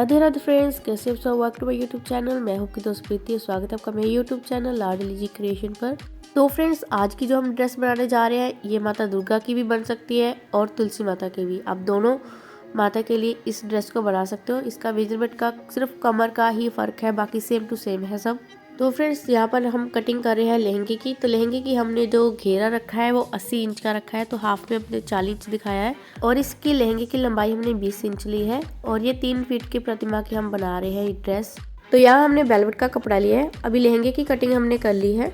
Radhe Radhe friends, कैसे आप सब। Welcome to my YouTube channel. मैं हूं आपकी दोस्त प्रीति। स्वागत है आपका मेरे YouTube channel Ladli ji creation पर। तो फ्रेंड्स, आज की जो हम ड्रेस बनाने जा रहे हैं ये माता दुर्गा की भी बन सकती है और तुलसी माता की भी। आप दोनों माता के लिए इस ड्रेस को बना सकते हो। इसका मेजरमेंट का सिर्फ कमर का ही फर्क है, बाकी सेम टू सेम है सब। तो फ्रेंड्स, यहाँ पर हम कटिंग कर रहे हैं लहंगे की। तो लहंगे की हमने जो घेरा रखा है वो 80 इंच का रखा है, तो हाफ में हमने 40 इंच दिखाया है। और इसकी लहंगे की लंबाई हमने 20 इंच ली है और ये 3 फीट की प्रतिमा की हम बना रहे हैं ये ड्रेस। तो यहाँ हमने वेलवेट का कपड़ा लिया है। अभी लहंगे की कटिंग हमने कर ली है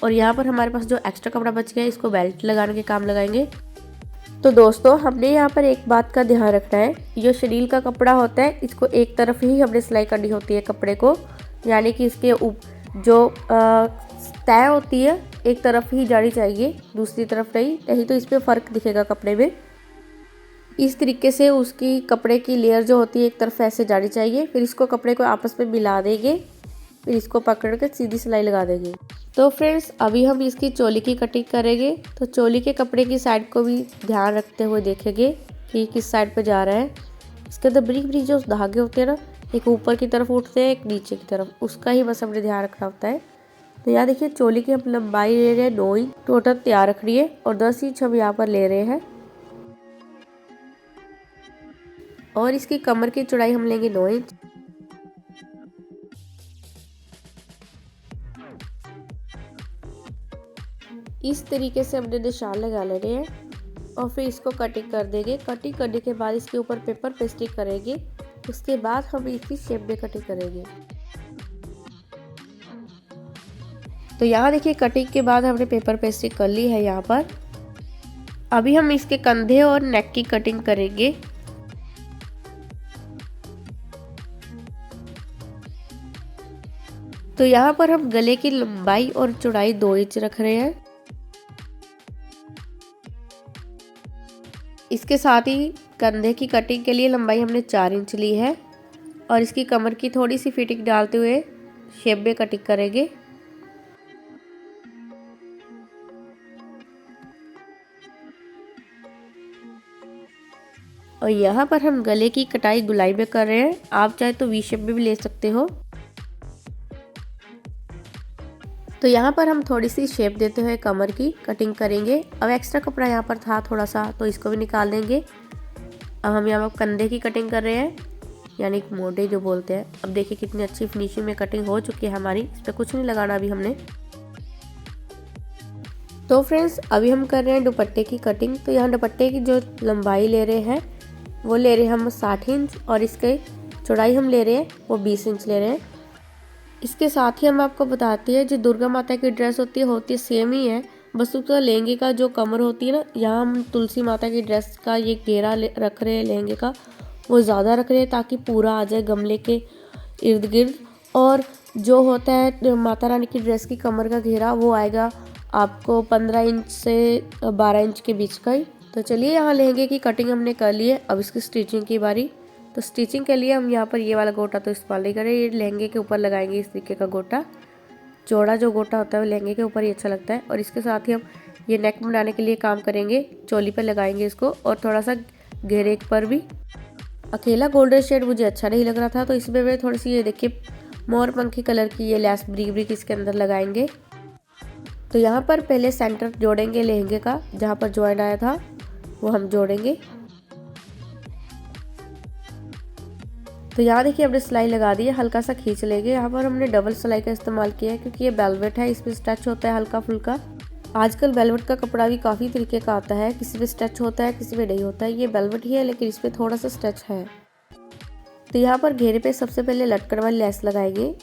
और यहाँ पर हमारे पास जो एक्स्ट्रा कपड़ा बच गया है इसको बेल्ट लगाने के काम लगाएंगे। तो दोस्तों, हमने यहाँ पर एक बात का ध्यान रखना है, जो शरीर का कपड़ा होता है इसको एक तरफ ही हमने सिलाई करनी होती है कपड़े को, यानी कि इसके जो तय होती है एक तरफ ही जानी चाहिए, दूसरी तरफ नहीं तो इस पर फर्क दिखेगा कपड़े में। इस तरीके से उसकी कपड़े की लेयर जो होती है एक तरफ ऐसे जानी चाहिए। फिर इसको कपड़े को आपस में मिला देंगे, फिर इसको पकड़ कर सीधी सिलाई लगा देंगे। तो फ्रेंड्स, अभी हम इसकी चोली की कटिंग करेंगे। तो चोली के कपड़े की साइड को भी ध्यान रखते हुए देखेंगे कि किस साइड पे जा रहा है। इसके अंदर बारीक बारीक जो धागे होते हैं ना, एक ऊपर की तरफ उठते हैं एक नीचे की तरफ, उसका ही बस हमने ध्यान रखना होता है। तो यहाँ देखिए, चोली की हम लंबाई ले रहे हैं 9 इंच टोटल तैयार रखनी है और 10 इंच हम यहाँ पर ले रहे हैं। और इसकी कमर की चौड़ाई हम लेंगे 9 इंच। इस तरीके से हमने निशान लगा लेने हैं और फिर इसको कटिंग कर देंगे। कटिंग करने के बाद इसके ऊपर पेपर पेस्टिंग करेंगे। उसके बाद हम इसकी शेप में कटिंग करेंगे। तो यहाँ देखिए, कटिंग के बाद हमने पेपर पेस्टिंग कर ली है यहाँ पर। अभी हम इसके कंधे और नेक की कटिंग करेंगे। तो यहाँ पर हम गले की लंबाई और चौड़ाई 2 इंच रख रहे हैं। इसके साथ ही कंधे की कटिंग के लिए लंबाई हमने 4 इंच ली है और इसकी कमर की थोड़ी सी फिटिंग डालते हुए शेप में कटिंग करेंगे। और यहाँ पर हम गले की कटाई गुलाई में कर रहे हैं। आप चाहे तो वी शेप में भी ले सकते हो। तो यहाँ पर हम थोड़ी सी शेप देते हुए कमर की कटिंग करेंगे। अब एक्स्ट्रा कपड़ा यहाँ पर था थोड़ा सा, तो इसको भी निकाल देंगे। अब हम यहाँ पर कंधे की कटिंग कर रहे हैं, यानी मोटे जो बोलते हैं। अब देखिए कितनी अच्छी फिनिशिंग में कटिंग हो चुकी है हमारी। इस पर कुछ नहीं लगाना अभी हमने। तो फ्रेंड्स, अभी हम कर रहे हैं दुपट्टे की कटिंग। तो यहाँ दुपट्टे की जो लंबाई ले रहे हैं वो ले रहे हैं हम 60 इंच और इसके चौड़ाई हम ले रहे हैं वो 20 इंच ले रहे हैं। इसके साथ ही हम आपको बताते हैं, जो दुर्गा माता की ड्रेस होती है सेम ही है, बस उसका लहंगे का जो कमर होती है ना, यहाँ हम तुलसी माता की ड्रेस का ये घेरा रख रहे हैं लहंगे का, वो ज़्यादा रख रहे हैं ताकि पूरा आ जाए गमले के इर्द गिर्द। और जो होता है माता रानी की ड्रेस की कमर का घेरा वो आएगा आपको 15 इंच से 12 इंच के बीच का ही। तो चलिए, यहाँ लहंगे की कटिंग हमने कर ली है। अब इसकी स्टिचिंग की बारी। तो स्टिचिंग के लिए हम यहाँ पर ये वाला गोटा तो इस्तेमाल नहीं करें, ये लहंगे के ऊपर लगाएंगे इस तरीके का गोटा। चौड़ा जो गोटा होता है वो लहंगे के ऊपर ही अच्छा लगता है। और इसके साथ ही हम ये नेक बनाने के लिए काम करेंगे, चोली पर लगाएंगे इसको और थोड़ा सा घेरे पर भी। अकेला गोल्डन शेड मुझे अच्छा नहीं लग रहा था, तो इसमें मैं थोड़ी सी ये देखिए मोरपंखी कलर की ये लैस ब्रिक ब्रिक इसके अंदर लगाएंगे। तो यहाँ पर पहले सेंटर जोड़ेंगे लहंगे का, जहाँ पर जॉइंट आया था वो हम जोड़ेंगे। तो यहाँ देखिए हमने सिलाई लगा दी है, हल्का सा खींच लेंगे। यहाँ पर हमने डबल सिलाई का इस्तेमाल किया है क्योंकि ये वेलवेट है, इसमें स्ट्रेच होता है हल्का फुल्का। आजकल वेलवेट का कपड़ा भी काफ़ी तरीके का आता है, किसी में स्ट्रेच होता है किसी में नहीं होता है। ये वेलवेट ही है लेकिन इस पर थोड़ा सा स्ट्रेच है। तो यहाँ पर घेरे पे सबसे पहले लटकन वाली लेस लगाएंगे।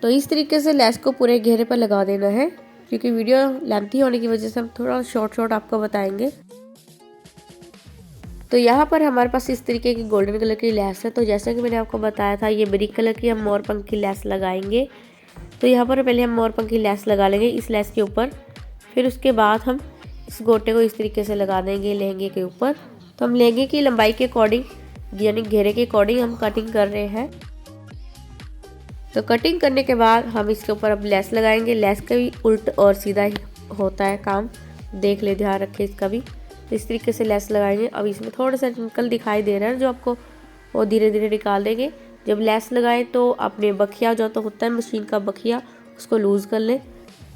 तो इस तरीके से लेस को पूरे घेरे पर लगा देना है, क्योंकि वीडियो लेंथी होने की वजह से हम थोड़ा शॉर्ट आपको बताएंगे। तो यहाँ पर हमारे पास इस तरीके की गोल्डन कलर की लेस है। तो जैसे कि मैंने आपको बताया था, ये ब्रिक कलर की हम मोरपंख की लेस लगाएंगे। तो यहाँ पर पहले हम मोरपंख की लेस लगा लेंगे इस लेस के ऊपर, फिर उसके बाद हम इस गोटे को इस तरीके से लगा देंगे लहंगे के ऊपर। तो हम लहंगे की लंबाई के अकॉर्डिंग, यानी घेरे के अकॉर्डिंग हम कटिंग कर रहे हैं। तो कटिंग करने के बाद हम इसके ऊपर अब लेस लगाएंगे। लेस का भी उल्ट और सीधा ही होता है काम, देख ले, ध्यान रखें इसका भी। तो इस तरीके से लेस लगाएंगे। अब इसमें थोड़ा सा रिंकल दिखाई दे रहा है जो आपको, वो धीरे धीरे निकाल देंगे। जब लेस लगाएं तो अपने बखिया जो तो होता है मशीन का बखिया, उसको लूज़ कर लें।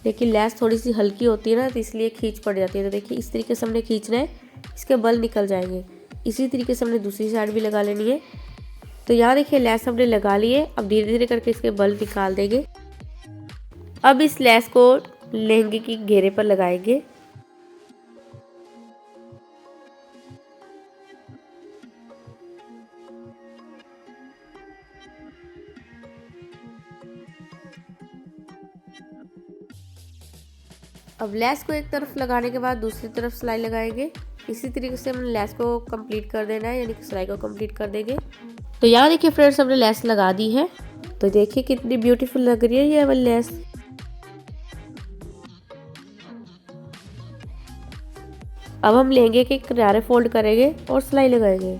लेकिन लेस थोड़ी सी हल्की होती है ना, तो इसलिए खींच पड़ जाती है। तो देखिए इस तरीके से हमने खींचना है, इसके बल निकल जाएंगे। इसी तरीके से हमने दूसरी साइड भी लगा लेनी है। तो यहाँ देखिए लेस हमने लगा ली है। अब धीरे धीरे करके इसके बल निकाल देंगे। अब इस लेस को लहंगे की घेरे पर लगाएंगे। अब लेस को एक तरफ लगाने के बाद दूसरी तरफ सिलाई लगाएंगे। इसी तरीके से हमने लेस को कंप्लीट कर देना है, यानी कि सिलाई को कंप्लीट कर देंगे। तो यहाँ देखिए फ्रेंड्स, हमने लेस लगा दी है। तो देखिए कितनी ब्यूटीफुल लग रही है ये वाली लेस। अब हम लहंगे के किनारे फोल्ड करेंगे और सिलाई लगाएंगे।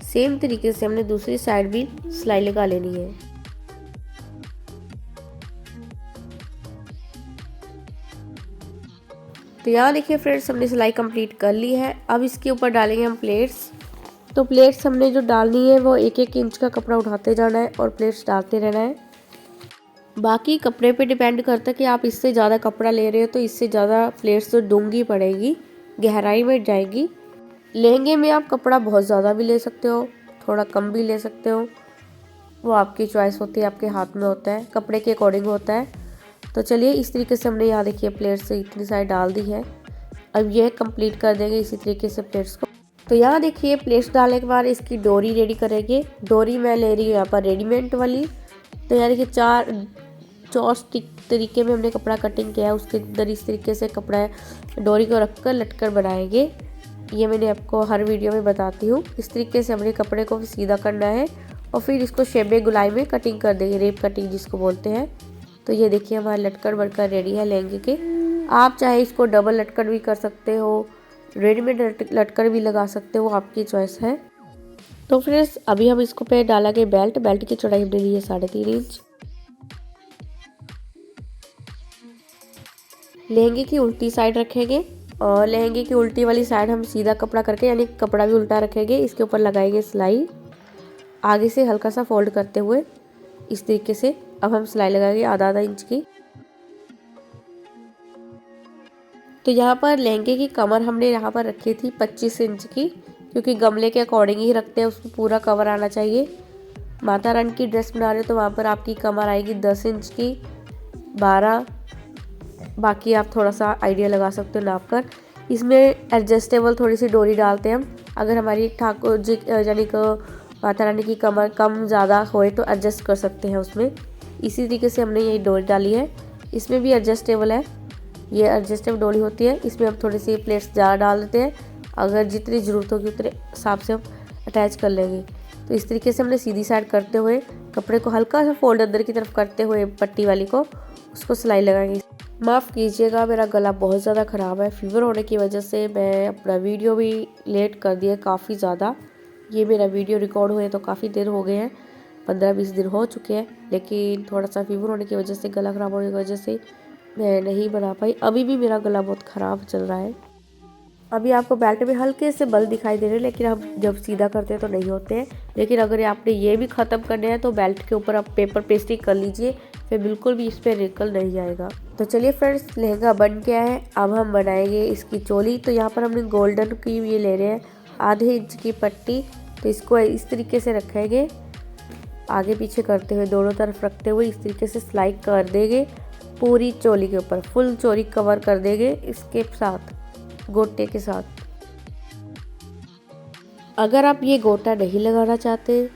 सेम तरीके से हमने दूसरी साइड भी सिलाई लगा लेनी है। तो यहाँ देखिए फ्रेंड्स, हमने सिलाई कंप्लीट कर ली है। अब इसके ऊपर डालेंगे हम प्लेट्स। तो प्लेट्स हमने जो डालनी है वो 1-1 इंच का कपड़ा उठाते जाना है और प्लेट्स डालते रहना है। बाकी कपड़े पे डिपेंड करता है कि आप इससे ज़्यादा कपड़ा ले रहे हो तो इससे ज़्यादा प्लेट्स तो डूंगी पड़ेगी, गहराई में जाएगी। लहंगे में आप कपड़ा बहुत ज़्यादा भी ले सकते हो, थोड़ा कम भी ले सकते हो, वो आपकी चॉइस होती है, आपके हाथ में होता है, कपड़े के अकॉर्डिंग होता है। तो चलिए इस तरीके से हमने यहाँ देखिए प्लेट्स से इतनी सारी डाल दी है। अब ये कंप्लीट कर देंगे इसी तरीके से प्लेट्स को। तो यहाँ देखिए प्लेट्स डालने के बाद इसकी डोरी रेडी करेंगे। डोरी मैं ले रही हूँ यहाँ पर रेडीमेड वाली। तो यहाँ देखिए 4 स्टिक तरीके में हमने कपड़ा कटिंग किया है, उसके अंदर इस तरीके से कपड़ा डोरी को रखकर लटकर बनाएंगे। ये मैंने आपको हर वीडियो में बताती हूँ। इस तरीके से हमने कपड़े को सीधा करना है और फिर इसको शेबे गुलाई में कटिंग कर देंगे, रेप कटिंग जिसको बोलते हैं। तो ये देखिए हमारा लटकन बनकर रेडी है लहंगे के। आप चाहे इसको डबल लटकन भी कर सकते हो, रेडीमेड लटकन भी लगा सकते हो, आपकी चॉइस है। तो फ्रेंड्स अभी हम इसको पे डालेंगे बेल्ट। बेल्ट की चौड़ाई हमने ली है 3.5 इंच। लहंगे की उल्टी साइड रखेंगे और लहंगे की उल्टी वाली साइड हम सीधा कपड़ा करके, यानी कपड़ा भी उल्टा रखेंगे, इसके ऊपर लगाएंगे सिलाई आगे से हल्का सा फोल्ड करते हुए इस तरीके से। अब हम सिलाई लगाएंगे आधा इंच की। तो यहाँ पर लहंगे की कमर हमने यहाँ पर रखी थी 25 इंच की, क्योंकि गमले के अकॉर्डिंग ही रखते हैं, उसमें पूरा कवर आना चाहिए। माता रानी की ड्रेस बना रहे हो तो वहाँ पर आपकी कमर आएगी 10 इंच की, 12। बाकी आप थोड़ा सा आइडिया लगा सकते हो नाप कर। इसमें एडजस्टेबल थोड़ी सी डोरी डालते हैं हम। अगर हमारी ठाकुर जी यानी कि माता रानी की कमर कम ज़्यादा होए तो एडजस्ट कर सकते हैं उसमें। इसी तरीके से हमने ये डोरी डाली है। इसमें भी एडजस्टेबल है, ये एडजस्टेबल डोरी होती है। इसमें हम थोड़ी सी प्लेट्स ज़्यादा डाल देते हैं, अगर जितनी ज़रूरत होगी उतने हिसाब से हम अटैच कर लेंगे। तो इस तरीके से हमने सीधी साइड करते हुए कपड़े को हल्का सा फोल्ड अंदर की तरफ करते हुए पट्टी वाली को उसको सिलाई लगाएंगे। माफ़ कीजिएगा, मेरा गला बहुत ज़्यादा ख़राब है। फीवर होने की वजह से मैं अपना वीडियो भी लेट कर दिया काफ़ी ज़्यादा। ये मेरा वीडियो रिकॉर्ड हुए तो काफ़ी देर हो गए हैं, 15-20 दिन हो चुके हैं, लेकिन थोड़ा सा फीवर होने की वजह से, गला ख़राब होने की वजह से मैं नहीं बना पाई। अभी भी मेरा गला बहुत ख़राब चल रहा है। अभी आपको बेल्ट में हल्के से बल दिखाई दे रहे हैं, लेकिन हम जब सीधा करते हैं तो नहीं होते हैं। लेकिन अगर आपने ये भी ख़त्म करने हैं तो बेल्ट के ऊपर आप पेपर पेस्टिंग कर लीजिए, फिर बिल्कुल भी इस पर रिंकल नहीं आएगा। तो चलिए फ्रेंड्स, लहंगा बन गया है। अब हम बनाएंगे इसकी चोली। तो यहाँ पर हमने गोल्डन की ये ले रहे हैं आधे इंच की पट्टी। तो इसको इस तरीके से रखेंगे, आगे पीछे करते हुए दोनों तरफ रखते हुए इस तरीके से सिलाई कर देंगे पूरी चोली के ऊपर। फुल चोली कवर कर देंगे इसके साथ, गोटे के साथ। अगर आप ये गोटा नहीं लगाना चाहते,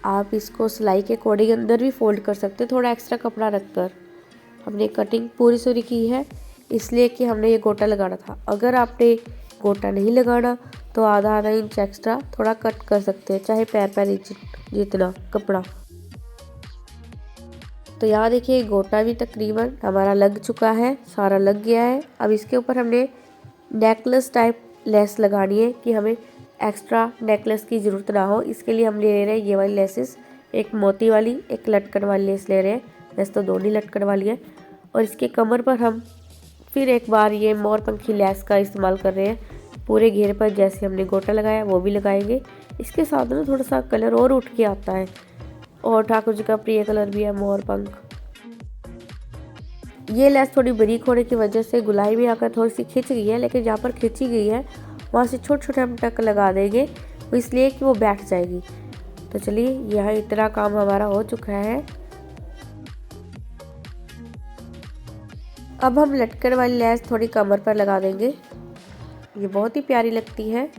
आप इसको सिलाई के अकॉर्डिंग अंदर भी फोल्ड कर सकते हैं, थोड़ा एक्स्ट्रा कपड़ा रखकर। हमने कटिंग पूरी सूरी की है इसलिए कि हमने ये गोटा लगाना था। अगर आपने गोटा नहीं लगाना तो आधा इंच एक्स्ट्रा थोड़ा कट कर सकते हैं, चाहे पैर इंच जितना कपड़ा। तो यहाँ देखिए गोटा भी तकरीबन हमारा लग चुका है, सारा लग गया है। अब इसके ऊपर हमने नेकलेस टाइप लेस लगानी है कि हमें एक्स्ट्रा नेकलेस की ज़रूरत ना हो। इसके लिए हम ले रहे हैं ये वाली लेसेस, एक मोती वाली, एक लटकन वाली लेस ले रहे हैं। वैसे तो दोनों लटकन वाली है। और इसके कमर पर हम फिर एक बार ये मोरपंखी लेस का इस्तेमाल कर रहे हैं। पूरे घेरे पर जैसे हमने गोटा लगाया वो भी लगाएंगे। इसके साथ ना थोड़ा सा कलर और उठ के आता है, और ठाकुर जी का प्रिय कलर भी है मोरपंख। ये लेस थोड़ी बारीक होने की वजह से गुलाई में आकर थोड़ी सी खिंच गई है, लेकिन जहाँ पर खिंची गई है वहाँ से छोटे छोटे हम टक लगा देंगे, वो इसलिए कि वो बैठ जाएगी। तो चलिए यहाँ इतना काम हमारा हो चुका है। अब हम लटकन वाली लेस थोड़ी कमर पर लगा देंगे, ये बहुत ही प्यारी लगती है।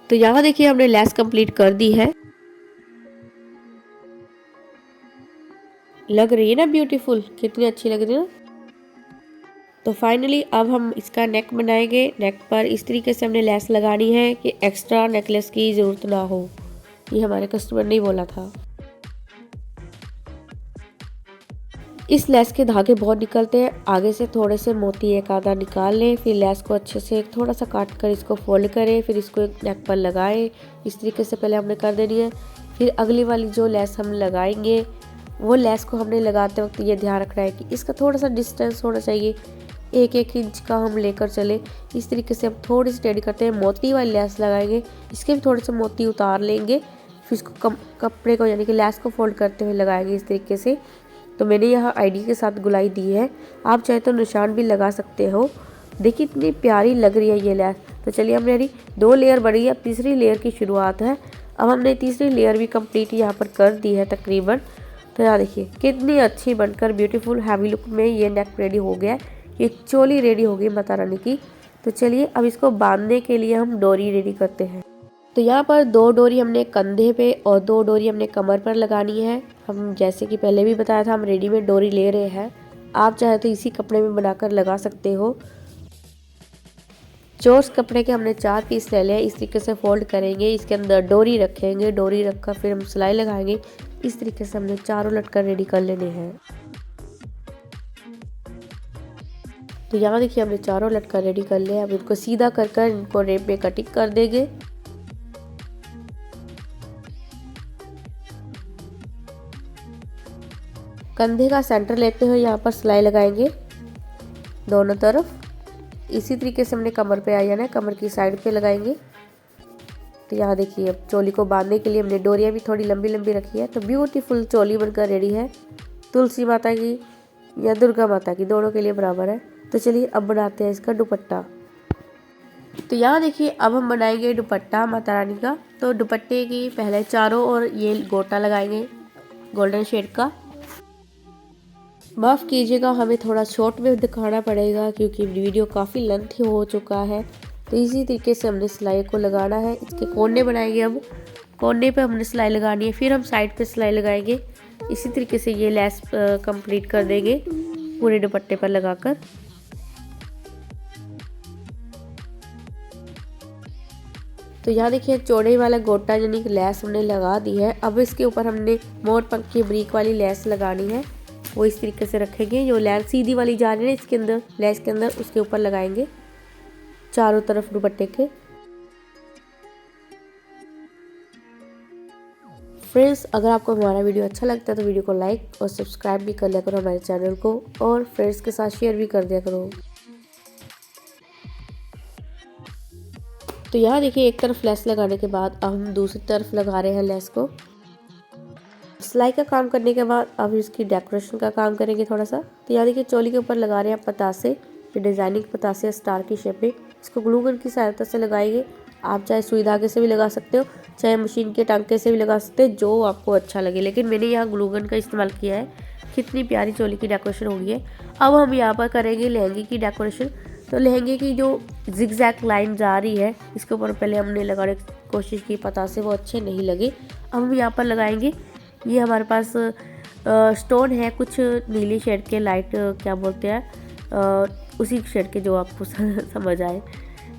तो यहाँ देखिए हमने लेस कंप्लीट कर दी है। लग रही है ना ब्यूटीफुल, कितनी अच्छी लग रही है ना। तो फाइनली अब हम इसका नेक बनाएंगे। नेक पर इस तरीके से हमने लेस लगानी है कि एक्स्ट्रा नेकलेस की ज़रूरत ना हो। ये हमारे कस्टमर ने बोला था। इस लेस के धागे बहुत निकलते हैं, आगे से थोड़े से मोती एक आधा निकाल लें, फिर लेस को अच्छे से थोड़ा सा काट कर इसको फोल्ड करें, फिर इसको एक नेक पर लगाएं। इस तरीके से पहले हमने कर देनी है। फिर अगली वाली जो लेस हम लगाएंगे वो लेस को हमने लगाते वक्त ये ध्यान रखना है कि इसका थोड़ा सा डिस्टेंस होना चाहिए, 1-1 इंच का हम लेकर चले। इस तरीके से हम थोड़ी सी टेढ़ी करते हैं। मोती वाली लेस लगाएंगे, इसके भी थोड़े से मोती उतार लेंगे, फिर इसको कपड़े को यानी कि लेस को फोल्ड करते हुए लगाएंगे इस तरीके से। तो मैंने यहाँ आईडी के साथ गुलाई दी है, आप चाहे तो निशान भी लगा सकते हो। देखिए इतनी प्यारी लग रही है ये लेस। तो चलिए हमारी 2 लेयर बड़ी है, अब तीसरी लेयर की शुरुआत है। अब हमने तीसरी लेयर भी कंप्लीट यहाँ पर कर दी है तकरीबन। तो यहाँ देखिए कितनी अच्छी बनकर ब्यूटीफुल हैवी लुक में ये नेक रेडी हो गया है। ये चोली रेडी हो गई माता रानी की। तो चलिए अब इसको बांधने के लिए हम डोरी रेडी करते हैं। तो यहाँ पर 2 डोरी हमने कंधे पे और 2 डोरी हमने कमर पर लगानी है। हम जैसे कि पहले भी बताया था, हम रेडीमेड डोरी ले रहे हैं, आप चाहे तो इसी कपड़े में बनाकर लगा सकते हो। चोर्स कपड़े के हमने 4 पीस ले लिए, इस तरीके से फोल्ड करेंगे, इसके अंदर डोरी रखेंगे, डोरी रखकर फिर हम सिलाई लगाएंगे। इस तरीके से हमने चारों लटकन रेडी कर लेने हैं। तो यहाँ देखिए हमने चारों लटकन रेडी कर लिया। अब इनको सीधा कर इनको रेप में कटिंग कर देंगे। कंधे का सेंटर लेते हुए यहाँ पर सिलाई लगाएंगे दोनों तरफ। इसी तरीके से हमने कमर पे आ जाना है, कमर की साइड पे लगाएंगे। तो यहाँ देखिए अब चोली को बांधने के लिए हमने डोरियाँ भी थोड़ी लंबी लंबी रखी है। तो ब्यूटीफुल चोली बनकर रेडी है, तुलसी माता की या दुर्गा माता की, दोनों के लिए बराबर है। तो चलिए अब बनाते हैं इसका दुपट्टा। तो यहाँ देखिए अब हम बनाएंगे दुपट्टा माता रानी का। तो दुपट्टे की पहले चारों ओर ये गोटा लगाएंगे गोल्डन शेड का। माफ़ कीजिएगा हमें थोड़ा शॉर्ट में दिखाना पड़ेगा क्योंकि वीडियो काफ़ी लेंथी हो चुका है। तो इसी तरीके से हमने सिलाई को लगाना है। इसके कोने बनाएंगे, अब कोने पे हमने सिलाई लगानी है, फिर हम साइड पे सिलाई लगाएंगे। इसी तरीके से ये लेस कंप्लीट कर देंगे पूरे दुपट्टे पर लगाकर। तो यहाँ देखिए चौड़े वाला गोटा यानी कि लेस हमने लगा दी है। अब इसके ऊपर हमने मोर पंख की ब्रीक वाली लेस लगानी है, वो इस तरीके से रखेंगे। जो लेस सीधी वाली जा रही है इसके अंदर लेस के अंदर, उसके ऊपर लगाएंगे चारों तरफ दुपट्टे के। फ्रेंड्स अगर आपको हमारा वीडियो अच्छा लगता है तो वीडियो को लाइक और सब्सक्राइब भी कर लिया करो हमारे चैनल को, और फ्रेंड्स के साथ शेयर भी कर दिया करो। तो यहाँ देखिए एक तरफ लेस लगाने के बाद अब हम दूसरी तरफ लगा रहे हैं लेस को। सिलाई का काम करने के बाद अब इसकी डेकोरेशन का काम करेंगे थोड़ा सा। तो यहाँ देखिए चोली के ऊपर लगा रहे हैं पतासे, फिर डिजाइनिंग पतासे स्टार की शेप में। इसको ग्लू गन की सहायता से लगाएंगे। आप चाहे सुई धागे से भी लगा सकते हो, चाहे मशीन के टांके से भी लगा सकते हो, जो आपको अच्छा लगे, लेकिन मैंने यहाँ ग्लू गन का इस्तेमाल किया है। कितनी प्यारी चोली की डेकोरेशन हो गई है। अब हम यहाँ पर करेंगे लहंगे की डेकोरेशन। तो लहंगे की जो जिगजैग लाइन जा रही है इसके ऊपर पहले हमने लगाने की कोशिश की, पतासे वो अच्छे नहीं लगे। अब हम यहाँ पर लगाएंगे, ये हमारे पास स्टोन है कुछ नीली शेड के, लाइट क्या बोलते हैं उसी शेड के जो आपको समझ आए,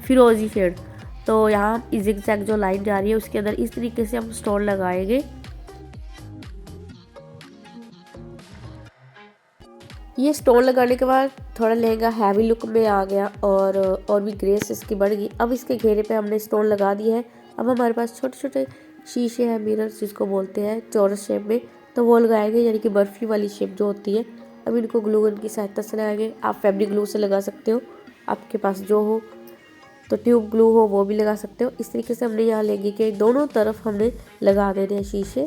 फिरोजी शेड। तो यहाँ जिगजैग जो लाइन जा रही है उसके अंदर इस तरीके से हम स्टोन लगाएंगे। ये स्टोन लगाने के बाद थोड़ा लहंगा हैवी लुक में आ गया और भी ग्रेस इसकी बढ़ गई। अब इसके घेरे पे हमने स्टोन लगा दिए है। अब हमारे पास छोटे छोटे शीशे हैं, मिरर्स जिसको बोलते हैं, चौरस शेप में, तो वो लगाएंगे, यानी कि बर्फ़ी वाली शेप जो होती है। अब इनको ग्लू गन की सहायता से लगाएंगे। आप फैब्रिक ग्लू से लगा सकते हो, आपके पास जो हो, तो ट्यूब ग्लू हो वो भी लगा सकते हो। इस तरीके से हमने यहाँ लहंगे के दोनों तरफ हमने लगा देने हैं शीशे।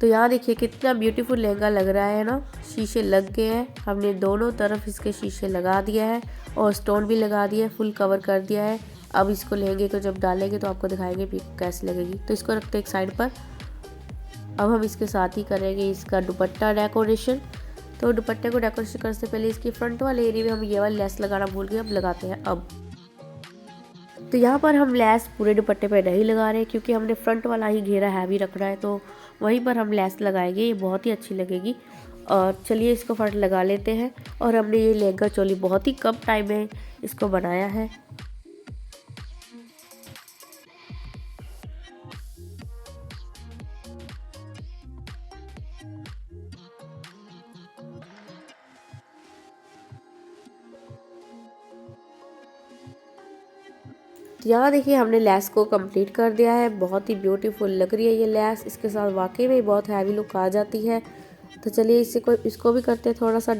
तो यहाँ देखिए कितना ब्यूटीफुल लहंगा लग रहा है ना, शीशे लग गए हैं, हमने दोनों तरफ इसके शीशे लगा दिया है और स्टोन भी लगा दिया है, फुल कवर कर दिया है। अब इसको लहंगे को जब डालेंगे तो आपको दिखाएंगे भी कैसे लगेगी। तो इसको रखते एक साइड पर। अब हम इसके साथ ही करेंगे इसका दुपट्टा डेकोरेशन। तो दुपट्टे को डेकोरेशन करने से पहले इसकी फ्रंट वाले एरिया में हम ये वाला लेस लगाना भूल गए, अब लगाते हैं। अब तो यहाँ पर हम लेस पूरे दुपट्टे पे नहीं लगा रहे क्योंकि हमने फ्रंट वाला ही घेरा हैवी रखना है, तो वहीं पर हम लेस लगाएंगे, ये बहुत ही अच्छी लगेगी। और चलिए इसको फट लगा लेते हैं। और हमने ये लहंगा चोली बहुत ही कम टाइम में इसको बनाया है। यहाँ देखिए हमने लेस को कंप्लीट कर दिया है, बहुत ही ब्यूटीफुल लग रही है ये लेस, इसके साथ वाकई में बहुत हैवी लुक आ जाती है। तो चलिए इसको भी करते हैं थोड़ा सा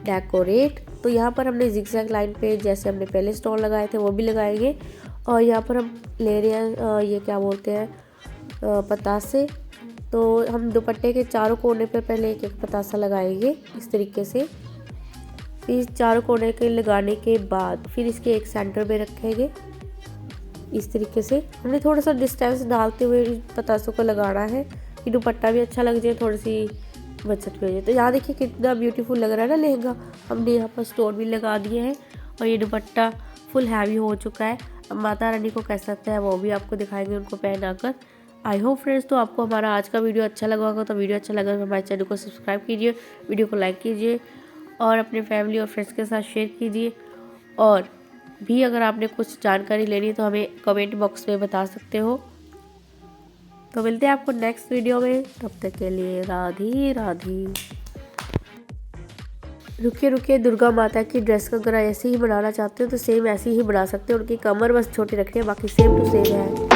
डेकोरेट। तो यहाँ पर हमने जिगजैग लाइन पे जैसे हमने पहले स्टोन लगाए थे वो भी लगाएंगे। और यहाँ पर हम ले रहे हैं ये क्या बोलते हैं, पतासे। तो हम दुपट्टे के चारों कोने पे पहले एक एक पतासा लगाएंगे इस तरीके से। फिर चारों कोने के लगाने के बाद फिर इसके एक सेंटर में रखेंगे इस तरीके से। हमने थोड़ा सा डिस्टेंस डालते हुए पतासों को लगाना है कि दुपट्टा भी अच्छा लग जाए, थोड़ी सी बचत भी हो जाए। तो यहाँ देखिए कितना ब्यूटीफुल लग रहा है ना लहंगा। हमने यहाँ पर स्टोन भी लगा दिए हैं और ये दुपट्टा फुल हैवी हो चुका है। अब माता रानी को कैसा लगता है वो भी आपको दिखाएंगे उनको पहनाकर। आई होप फ्रेंड्स तो आपको हमारा आज का वीडियो अच्छा लगा होगा। तो वीडियो अच्छा लगा तो हमारे चैनल को सब्सक्राइब कीजिए, वीडियो को लाइक कीजिए और अपने फैमिली और फ्रेंड्स के साथ शेयर कीजिए। और भी अगर आपने कुछ जानकारी लेनी है तो हमें कमेंट बॉक्स में बता सकते हो। तो मिलते हैं आपको नेक्स्ट वीडियो में, तब तक के लिए राधे राधे। रुकिए दुर्गा माता की ड्रेस का अगर ऐसे ही बनाना चाहते हो तो सेम ऐसे ही बना सकते हो, उनकी कमर बस छोटी रखनी है, बाकी सेम टू सेम है।